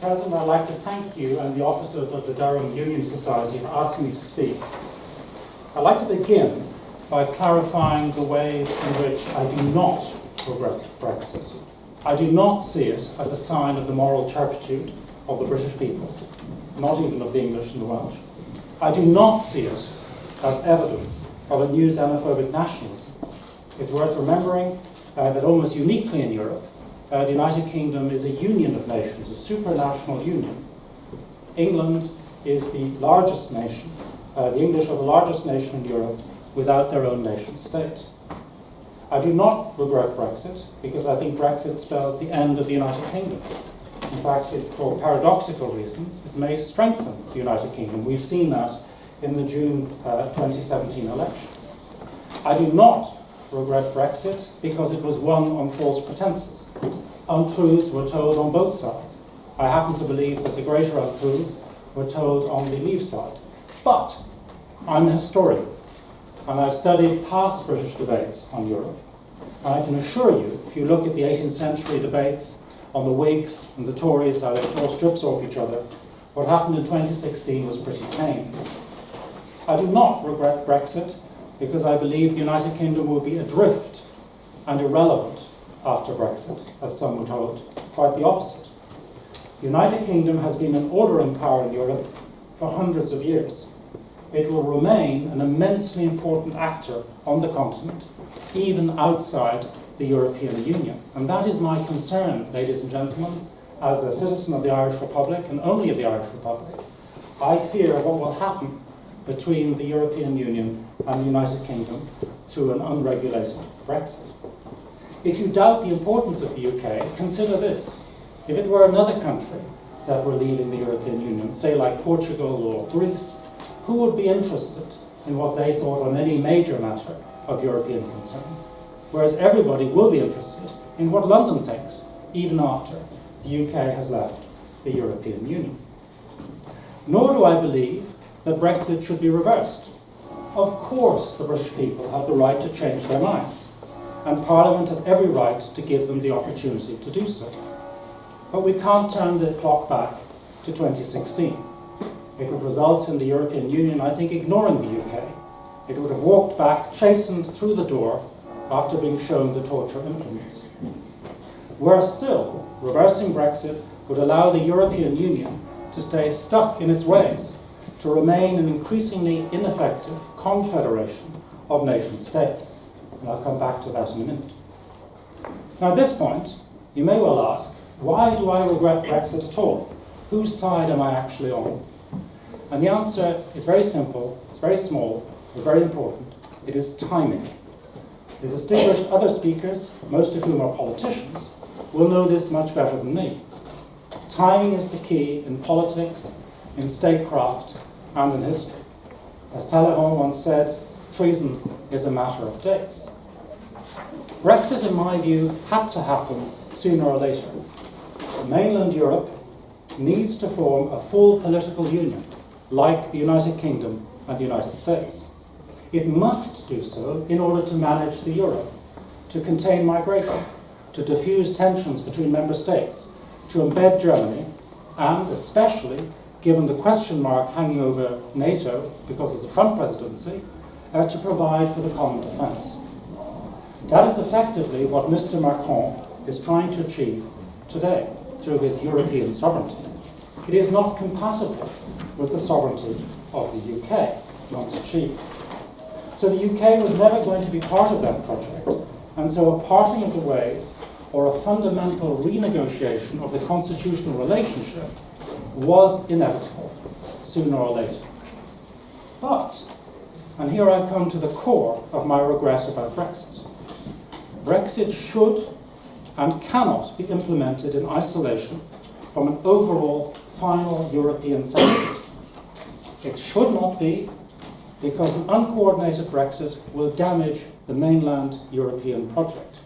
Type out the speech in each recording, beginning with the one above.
President, I'd like to thank you and the officers of the Durham Union Society for asking me to speak. I'd like to begin by clarifying the ways in which I do not regret Brexit. I do not see it as a sign of the moral turpitude of the British peoples, not even of the English and the Welsh. I do not see it as evidence of a new xenophobic nationalism. It's worth remembering that almost uniquely in Europe, the United Kingdom is a union of nations, a supranational union. England is the largest nation, the English are the largest nation in Europe without their own nation state. I do not regret Brexit because I think Brexit spells the end of the United Kingdom. In fact, for paradoxical reasons, it may strengthen the United Kingdom. We've seen that in the June 2017 election. I do not regret Brexit because it was won on false pretenses. Untruths were told on both sides. I happen to believe that the greater untruths were told on the Leave side. But I'm a historian, and I've studied past British debates on Europe. And I can assure you, if you look at the 18th century debates on the Whigs and the Tories, how they tore strips off each other, what happened in 2016 was pretty tame. I do not regret Brexit because I believe the United Kingdom will be adrift and irrelevant after Brexit, as some were told. Quite the opposite. The United Kingdom has been an ordering power in Europe for hundreds of years. It will remain an immensely important actor on the continent, even outside the European Union. And that is my concern, ladies and gentlemen, as a citizen of the Irish Republic, and only of the Irish Republic. I fear what will happen between the European Union and the United Kingdom through an unregulated Brexit. If you doubt the importance of the UK, consider this. If it were another country that were leaving the European Union, say like Portugal or Greece, who would be interested in what they thought on any major matter of European concern? Whereas everybody will be interested in what London thinks, even after the UK has left the European Union. Nor do I believe that Brexit should be reversed. Of course the British people have the right to change their minds, and Parliament has every right to give them the opportunity to do so. But we can't turn the clock back to 2016. It would result in the European Union, I think, ignoring the UK. It would have walked back, chastened through the door, after being shown the torture implements. Worse still, reversing Brexit would allow the European Union to stay stuck in its ways, to remain an increasingly ineffective confederation of nation states. And I'll come back to that in a minute. Now at this point, you may well ask, why do I regret Brexit at all? Whose side am I actually on? And the answer is very simple, it's very small, but very important. It is timing. The distinguished other speakers, most of whom are politicians, will know this much better than me. Timing is the key in politics, in statecraft, and in history. As Talleyrand once said, treason is a matter of dates. Brexit, in my view, had to happen sooner or later. Mainland Europe needs to form a full political union, like the United Kingdom and the United States. It must do so in order to manage the euro, to contain migration, to diffuse tensions between member states, to embed Germany, and especially, given the question mark hanging over NATO because of the Trump presidency, to provide for the common defence. That is effectively what Mr. Macron is trying to achieve today through his European sovereignty. It is not compatible with the sovereignty of the UK once achieved. So the UK was never going to be part of that project, and so a parting of the ways or a fundamental renegotiation of the constitutional relationship was inevitable sooner or later. But, and here I come to the core of my regret about Brexit, Brexit should and cannot be implemented in isolation from an overall final European settlement. It should not be, because an uncoordinated Brexit will damage the mainland European project.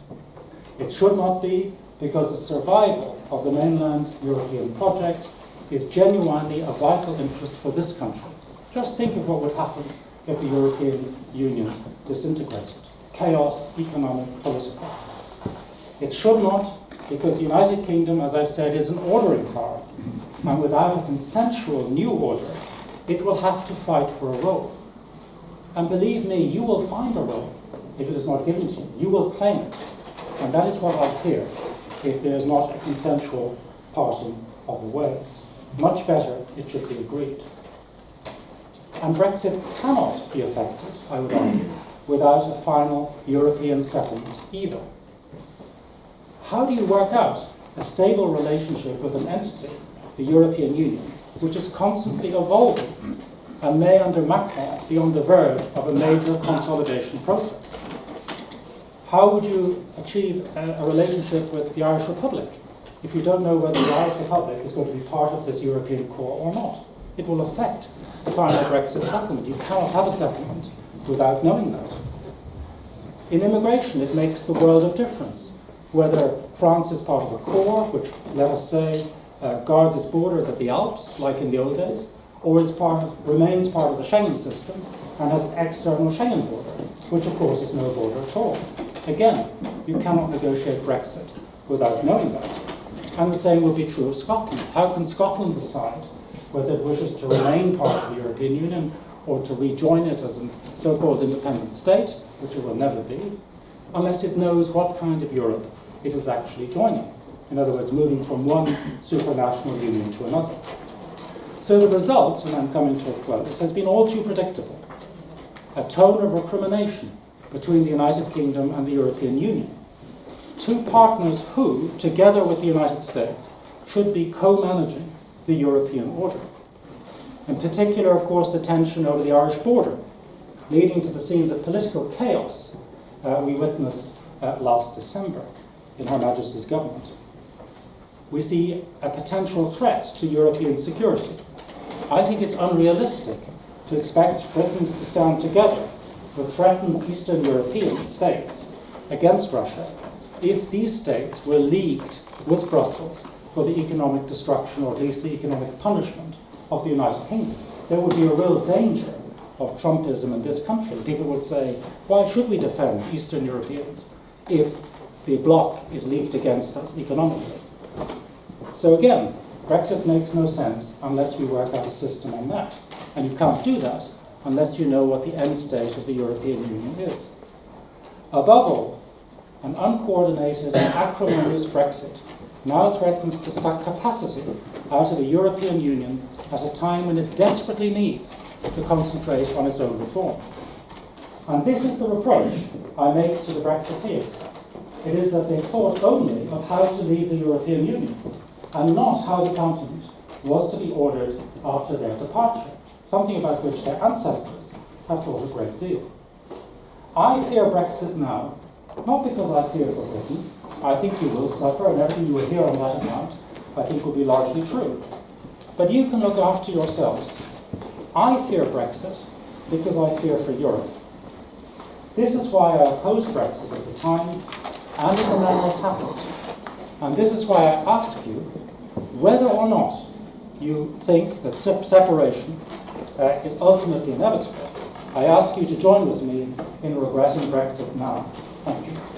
It should not be, because the survival of the mainland European project is genuinely a vital interest for this country. Just think of what would happen if the European Union disintegrated. Chaos, economic, political. It should not, because the United Kingdom, as I've said, is an ordering power. and without a consensual new order, it will have to fight for a role. And believe me, you will find a role if it is not given to you. You will claim it. And that is what I fear if there is not a consensual parting of the ways. Much better it should be agreed. And Brexit cannot be effected, I would argue, without a final European settlement either. How do you work out a stable relationship with an entity, the European Union, which is constantly evolving and may, under Macron, be on the verge of a major consolidation process? How would you achieve a relationship with the Irish Republic if you don't know whether the Irish Republic is going to be part of this European core or not? It will affect the final Brexit settlement. You cannot have a settlement without knowing that. In immigration, it makes the world of difference. Whether France is part of a core, which, let us say, guards its borders at the Alps, like in the old days, or remains part of the Schengen system and has an external Schengen border, which of course is no border at all. Again, you cannot negotiate Brexit without knowing that. And the same will be true of Scotland. How can Scotland decide whether it wishes to remain part of the European Union or to rejoin it as a so-called independent state, which it will never be, unless it knows what kind of Europe it is actually joining? In other words, moving from one supranational union to another. So the result, and I'm coming to a close, has been all too predictable. A tone of recrimination between the United Kingdom and the European Union. Two partners who, together with the United States, should be co-managing the European order. In particular, of course, the tension over the Irish border, leading to the scenes of political chaos we witnessed last December in Her Majesty's government. We see a potential threat to European security. I think it's unrealistic to expect Britons to stand together with threatened Eastern European states against Russia if these states were leagued with Brussels for the economic destruction, or at least the economic punishment, of the United Kingdom. There would be a real danger of Trumpism in this country. People would say, why should we defend Eastern Europeans if the bloc is leagued against us economically? So again, Brexit makes no sense unless we work out a system on that. And you can't do that unless you know what the end state of the European Union is. Above all, an uncoordinated and acrimonious Brexit now threatens to suck capacity out of the European Union at a time when it desperately needs to concentrate on its own reform. And this is the reproach I make to the Brexiteers. It is that they thought only of how to leave the European Union, and not how the continent was to be ordered after their departure, something about which their ancestors have thought a great deal. I fear Brexit now, not because I fear for Britain. I think you will suffer, and everything you will hear on that account, I think, will be largely true. But you can look after yourselves. I fear Brexit because I fear for Europe. This is why I opposed Brexit at the time, and in the manner it happened. And this is why I ask you whether or not you think that separation is ultimately inevitable. I ask you to join with me in regretting Brexit now. Thank you.